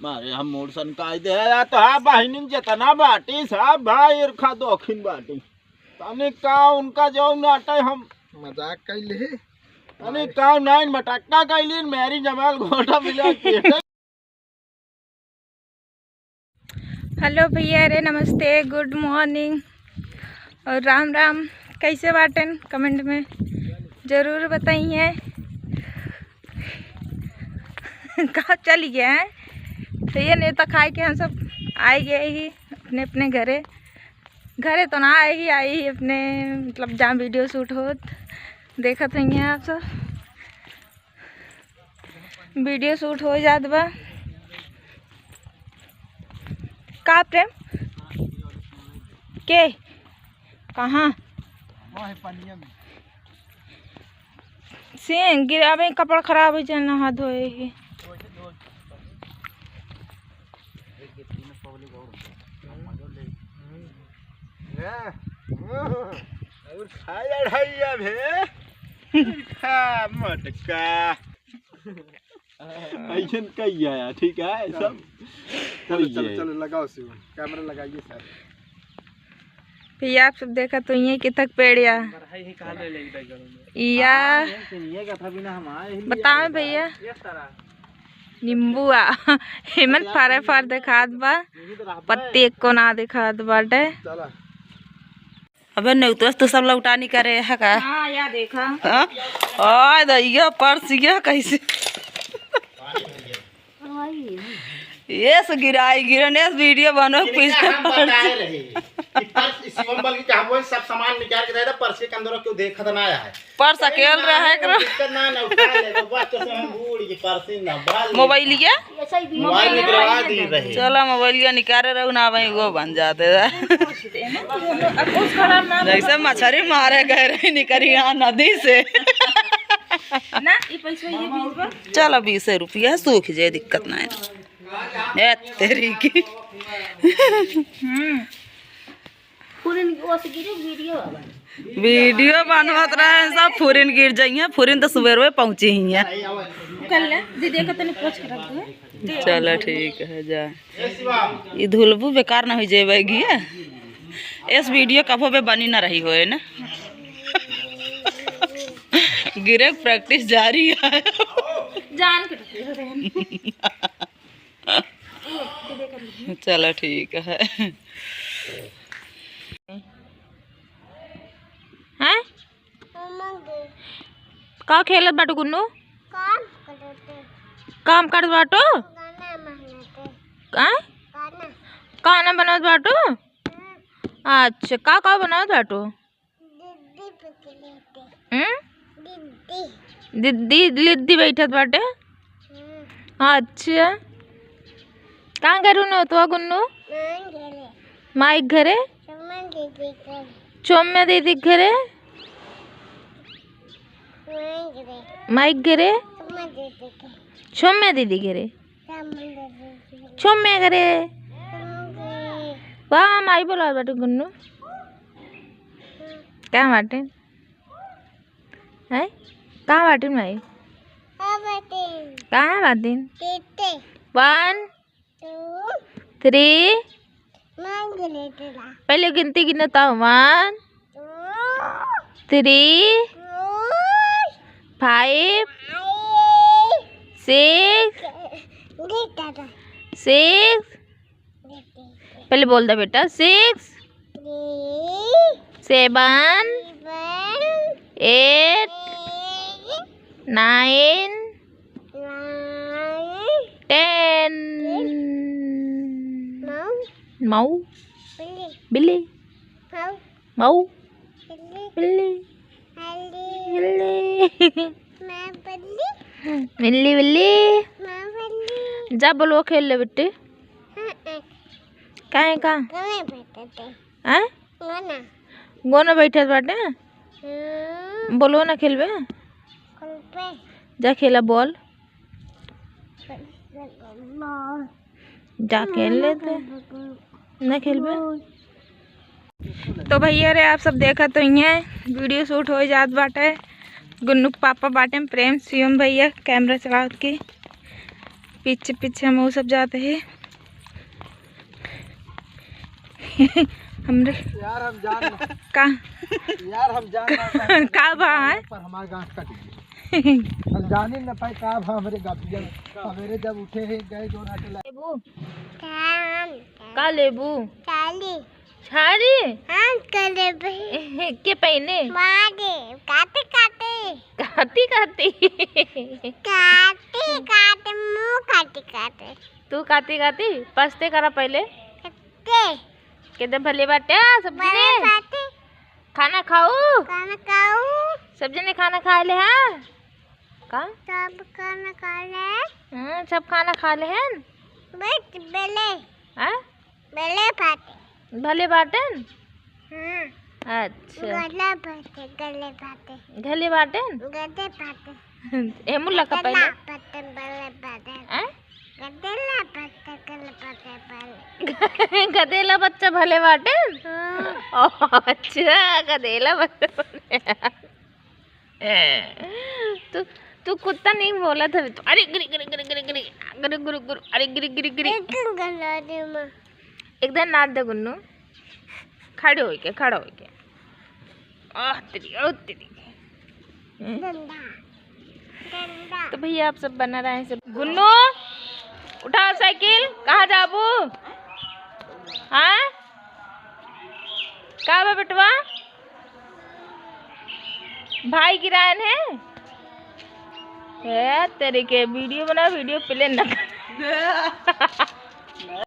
मारे हम मोरसन काय दे तो हा बहिणीन जेतना बाटी साहब भाई इरखा दोखिन बाटी तने का उनका जो नाटे हम मजाक कैले तने का नाइन मटक्का कैलीन मेरी जमाल घोटा मिला के। हेलो भैया रे, नमस्ते, गुड मॉर्निंग और राम राम। कैसे बाटन कमेंट में ज़रूर बताइए। कहाँ चली गया है तो ये नहीं तो खाए के हम सब आए गए ही अपने अपने घरे तो ना आए ही अपने मतलब जहाँ वीडियो शूट हो देखा था आप सब वीडियो शूट हो जात बा का प्रेम के कहाँ से गिरावे कपड़ा खराब हो जाए नहा धोए ही। मटका ऐसन कही आया ठीक है सब। चलो लगाओ कैमरा लगाइए सर। फिर आप सब देखा तो ये कितक पेड़ या बताओ भैया नींबू हेमंत फारे फार दिखात बा पत्ती एक को ना दिखात बाटे। अबे नहीं तो सब लौटानी करे है का। हाँ या देखा आ दैया पर्स ये कैसे ये से गिरने से वीडियो बनो पीछे शिवम बल की कहावत सब सामान निकाल के दे दे पर्स के अंदर क्यों देखत ना आया है पर्स अकेल रहा है करो ना ना उठा ले बात तो हम बूढ़ की पर्स ना बाल मोबाइल लिया मोबाइल निकलवा दी रही। चलो मोबाइल लिया निकाले रहू ना भाई वो बन जाते जैसे मछली मारे गए रहे निकरिया नदी से ना ये पैसा ये भेजबा। चलो 20 रुपया सूख जाए दिक्कत ना है तेरी की। वीडियो बनवत रहे सब फुरिन गिर जाइए फुरिन तो सुबह पहुँची ही है। चलो ठीक है जा ये धुलबू बेकार ना हो जाएगी इस वीडियो कभो पे बनी ना रही हो ना। गिरे प्रैक्टिस जारी है जान के चलो ठीक है। हैं का खेलत बाटू गुन्नू काम करत बाटू गाना बनवत बाटू। अच्छा का बनवत बाटू दीदी लिद्दी बैठत बाटे। अच्छा कहाँ करूँ न तो गुन्नू माइक घरे चौम्या दीदी घरे माइक घरे चौम्या दीदी घरे चौम्या घरे वाह माई बोला बाटे गुन्नू क्या बाटे है कहाँ बाटे माई कहाँ बाटे 1 2 3 पहले गिनती गिनता हूँ 1 3 5 6 पहले बोल दे बेटा 6 7 8 9 10 Mẫu Billy Mẫu Billy बिल्ली बिल्ली जा बोलो खेल ले बेटे कहाँ कहाँ गोना बैठे बाटे बोलो ना खेलबे जा खेला बॉल जा खेल लेते ना खेलबे। तो भैया रे आप सब देखा तो यहाँ वीडियो शूट हो जात बाटे गुन्नू पापा बाटे प्रेम शिवम भैया कैमरा चलावत की पीछे पीछे हम वो सब जाते हैं। हमरे यार हम जान का यार हम जान का भाव है पर हमारे गांठ कट गई। हम जाने न पाए का भाव हमारे गाभिया सवेरे जब उठे हैं गए जो ना चला लेबू का लेबू छारी के पहने काटी तू काटी काटी पस्ते करा पहले के भले बाटे सब्जी ने खाना खाऊ सब्जी ने खाना खा ले हाँ का सब खाना खा ले हाँ सब खाना खा ले हैं हाँ भले बाटन अच्छा गले बाटन एमू लगा पहले हाँ? गधेला बच्चा भले बाटन अच्छा गधेला बच्चा तू कुत्ता नहीं बोला था तो अरे गिरी गिरी गिरी गिरी गिरी गिरी गुरु गुरु अरे गिरी गिरी गिरी एकदम नाच दे गुन्नू खड़े हो के तेरी तो भैया आप सब बना रहे हैं सब। गुन्नू उठाओ साइकिल कहाँ जाबू हाँ कहाँ बा बेटवा भाई किरायन है तेरे के वीडियो बना वीडियो प्ले न कर